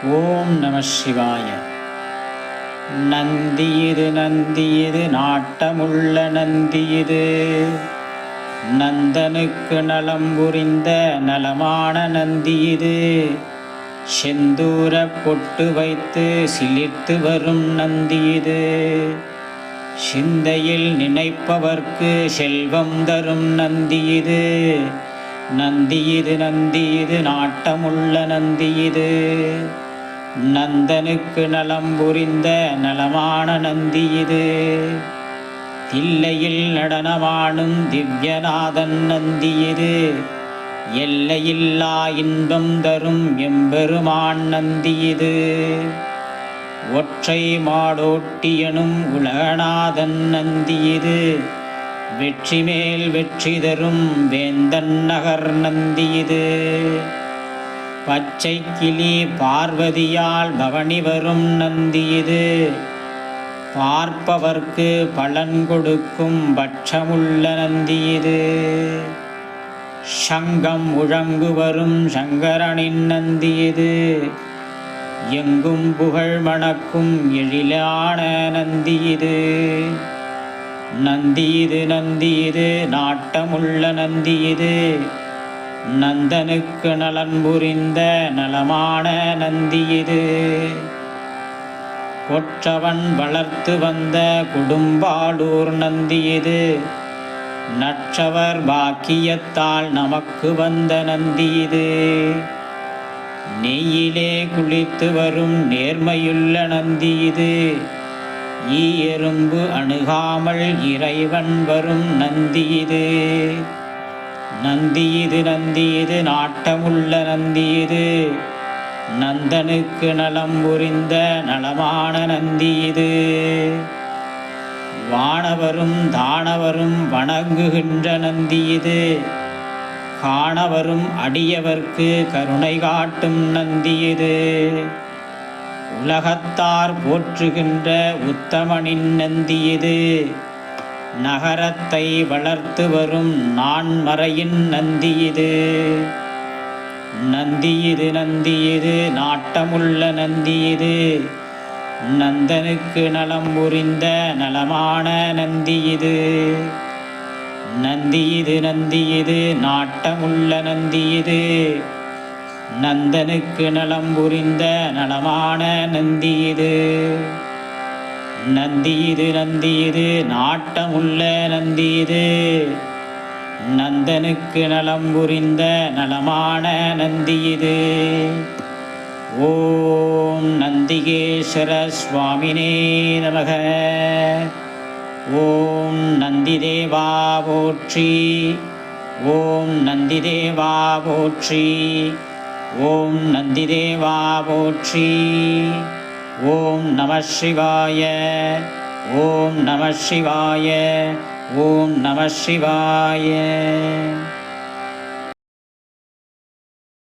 ஓம் நம சிவாய. நந்தியிது நந்தியிது நாட்டமுள்ள நந்தியிது, நந்தனுக்கு நலம் புரிந்த நலமான நந்தியிது, செந்தூர பொட்டு வைத்து சிலிர்த்து வரும் நந்தியிது, சிந்தையில் நினைப்பவர்க்கு செல்வம் தரும் நந்தியிது, நந்தியிது நந்தியிது நாட்டமுள்ள நந்தியிது, நந்தனுக்கு நலம் புரிந்த நலமான நந்தியிது, தில்லையில் நடனமாடும் திவ்யநாதன் நந்தியிது, எல்லையில்லா இன்பம் தரும் எம்பெருமான் நந்தியிது, ஒற்றை மாடோட்டியனும் உலகநாதன் நந்தியிது, வெற்றி மேல் வெற்றி தரும் வேந்தன் நகர் நந்தியிது, பச்சை கிளி பார்வதியால் பவனி வரும் நந்தியிது, பார்ப்பவர்க்கு பலன் கொடுக்கும் பட்சமுள்ள நந்தியிது, சங்கம் முழங்கு வரும் சங்கரனின் நந்தியிது, எங்கும் புகழ் மணக்கும் எழிலான நந்தியிது, நந்தியிது நந்தியிது நாட்டமுள்ள நந்தியிது, நந்தனுக்கு நலன் புரிந்த நலமான நந்தியிது, கொற்றவன் வளர்த்து வந்த கொடும்பாளூர் நந்தியிது, நற்றவர் பாக்கியத்தால் நமக்கு வந்த நந்தியிது, நெய்யிலே குளித்து வரும் நேர்மையுள்ள நந்தியிது, ஈ எறும்பு அணுகாமல் இறைவன் வரும் நந்தியிது, நந்தியிது நந்தியிது நாட்டமுள்ள நந்தியிது, நந்தனுக்கு நலம் புரிந்த நலமான நந்தியிது, வானவரும் தானவரும் வணங்குகின்ற நந்தியிது, காணவரும் அடியவர்க்கு கருணை காட்டும் நந்தியிது, உலகத்தார் போற்றுகின்ற உத்தமனின் நந்தியிது, நகரத்தை வளர்த்து வரும் நான்மறையின் நந்தியிது, நந்தியிது நந்தியிது நாட்டமுள்ள நந்தியிது, நந்தனுக்கு நலம் புரிந்த நலமான நந்தியிது, நந்தியிது நந்தியிது நாட்டமுள்ள நந்தியிது, நந்தனுக்கு நலம் புரிந்த நலமான நந்தியிது, நந்தியிது நந்தியிது நாட்டமுள்ள நந்தியிது, நந்தனுக்கு நலம் புரிந்த நலமான நந்தியிது. ஓம் நந்திகேஸ்வர சுவாமினே நமக. ஓம் நந்திதேவா போற்றி. ஓம் நந்திதேவா போற்றி. ஓம் நந்திதேவா போற்றி. ஓம் நம சிவாய. ஓம் நம சிவாய. ஓம் நம சிவாய.